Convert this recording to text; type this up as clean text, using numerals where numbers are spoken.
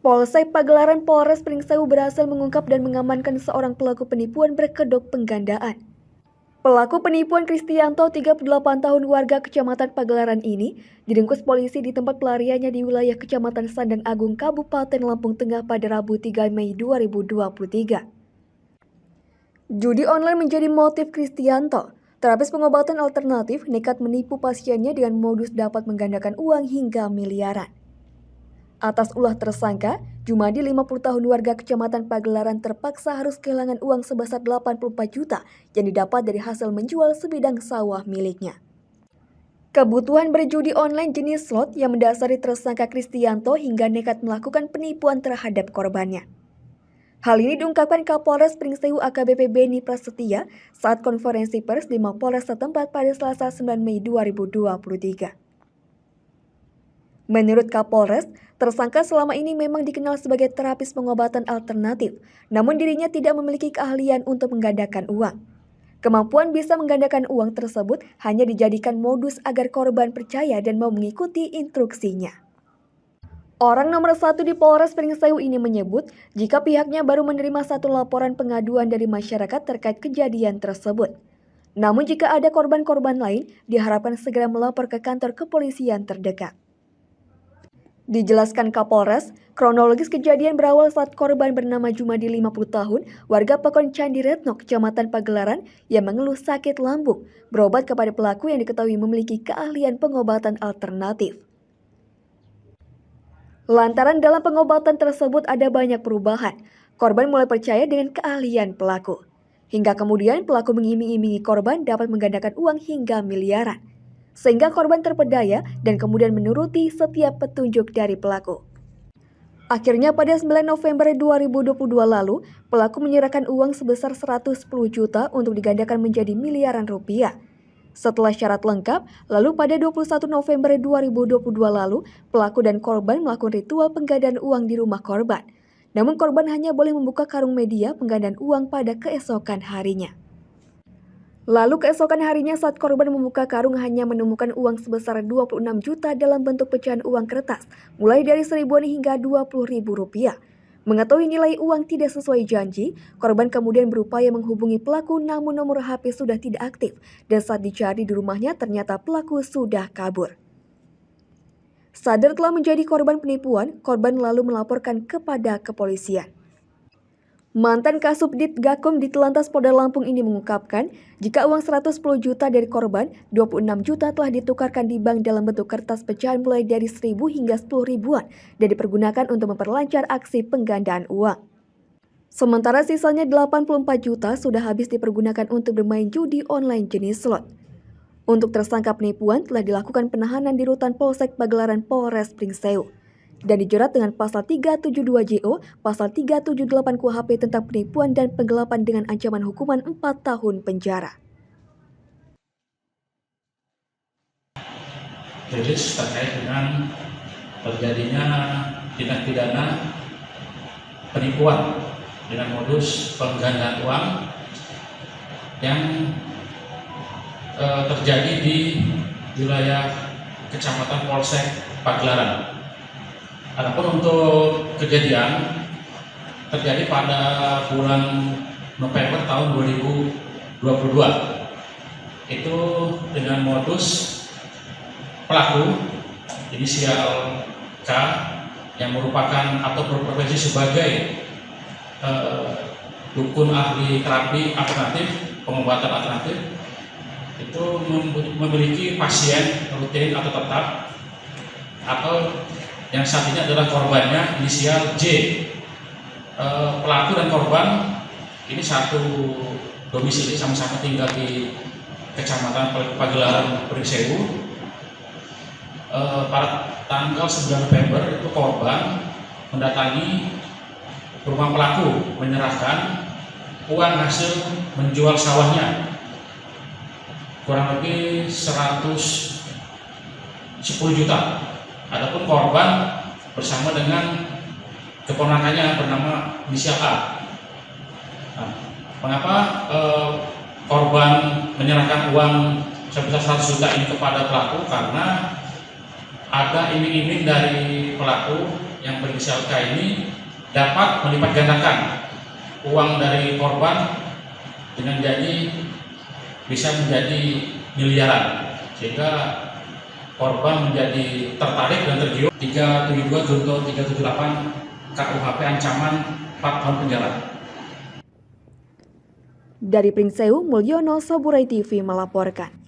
Polsek Pagelaran Polres Pringsewu berhasil mengungkap dan mengamankan seorang pelaku penipuan berkedok penggandaan. Pelaku penipuan Kristianto, 38 tahun warga Kecamatan Pagelaran ini, diringkus polisi di tempat pelariannya di wilayah Kecamatan Sandang Agung, Kabupaten Lampung Tengah pada Rabu 3 Mei 2023. Judi online menjadi motif Kristianto. Terapis pengobatan alternatif nekat menipu pasiennya dengan modus dapat menggandakan uang hingga miliaran. Atas ulah tersangka, Jumadi 50 tahun warga Kecamatan Pagelaran terpaksa harus kehilangan uang sebesar 84 juta yang didapat dari hasil menjual sebidang sawah miliknya. Kebutuhan berjudi online jenis slot yang mendasari tersangka Kristianto hingga nekat melakukan penipuan terhadap korbannya. Hal ini diungkapkan Kapolres Pringsewu AKBP Beni Prasetya saat konferensi pers di Mapolres setempat pada Selasa 9 Mei 2023. Menurut Kapolres, tersangka selama ini memang dikenal sebagai terapis pengobatan alternatif, namun dirinya tidak memiliki keahlian untuk menggandakan uang. Kemampuan bisa menggandakan uang tersebut hanya dijadikan modus agar korban percaya dan mau mengikuti instruksinya. Orang nomor 1 di Polres Pringsewu ini menyebut jika pihaknya baru menerima satu laporan pengaduan dari masyarakat terkait kejadian tersebut. Namun jika ada korban-korban lain, diharapkan segera melapor ke kantor kepolisian terdekat. Dijelaskan Kapolres, kronologis kejadian berawal saat korban bernama Jumadi 50 tahun, warga Pekon Candi Retno, Kecamatan Pagelaran, yang mengeluh sakit lambung, berobat kepada pelaku yang diketahui memiliki keahlian pengobatan alternatif. Lantaran dalam pengobatan tersebut ada banyak perubahan, korban mulai percaya dengan keahlian pelaku. Hingga kemudian pelaku mengiming-imingi korban dapat menggandakan uang hingga miliaran. Sehingga korban terpedaya dan kemudian menuruti setiap petunjuk dari pelaku. Akhirnya pada 9 November 2022 lalu, pelaku menyerahkan uang sebesar 110 juta untuk digandakan menjadi miliaran rupiah. Setelah syarat lengkap, lalu pada 21 November 2022 lalu, pelaku dan korban melakukan ritual penggandaan uang di rumah korban. Namun korban hanya boleh membuka karung media penggandaan uang pada keesokan harinya. Lalu keesokan harinya saat korban membuka karung hanya menemukan uang sebesar 26 juta dalam bentuk pecahan uang kertas, mulai dari seribuan hingga 20.000 rupiah. Mengetahui nilai uang tidak sesuai janji, korban kemudian berupaya menghubungi pelaku namun nomor HP sudah tidak aktif dan saat dicari di rumahnya ternyata pelaku sudah kabur. Sadar telah menjadi korban penipuan, korban lalu melaporkan kepada kepolisian. Mantan Kasubdit Gakum di Telantas Polda Lampung ini mengungkapkan, jika uang 110 juta dari korban, 26 juta telah ditukarkan di bank dalam bentuk kertas pecahan mulai dari 1.000 hingga 10 ribuan dan dipergunakan untuk memperlancar aksi penggandaan uang. Sementara sisanya 84 juta sudah habis dipergunakan untuk bermain judi online jenis slot. Untuk tersangka penipuan telah dilakukan penahanan di rutan Polsek Pagelaran Polres Pringsewu dan dijerat dengan pasal 372 JO, pasal 378 KUHP tentang penipuan dan penggelapan dengan ancaman hukuman 4 tahun penjara. Rilis terkait dengan terjadinya tindak pidana penipuan dengan modus penggandaan uang yang terjadi di wilayah Kecamatan Polsek Pagelaran. Adapun untuk kejadian terjadi pada bulan November tahun 2022. Itu dengan modus pelaku inisial K yang merupakan atau berprofesi sebagai dukun ahli terapi alternatif, pengobatan alternatif, itu memiliki pasien rutin atau tetap atau yang saat ini adalah korbannya inisial J. Pelaku dan korban ini satu domisili, sama-sama tinggal di Kecamatan Pagelaran Pringsewu. Pada tanggal 9 November itu korban mendatangi rumah pelaku menyerahkan uang hasil menjual sawahnya kurang lebih 110 juta. Adapun korban bersama dengan keponakannya bernama inisial A. Nah, mengapa korban menyerahkan uang sebesar 100 juta ini kepada pelaku? Karena ada iming-iming dari pelaku yang berinisial K ini dapat melipat gandakan uang dari korban dengan jadi bisa menjadi miliaran, sehingga korban menjadi tertarik dan tergiur. 372 junto 378 KUHP ancaman 4 tahun penjara. Dari Pringsewu, Mulyono, Saburai TV melaporkan.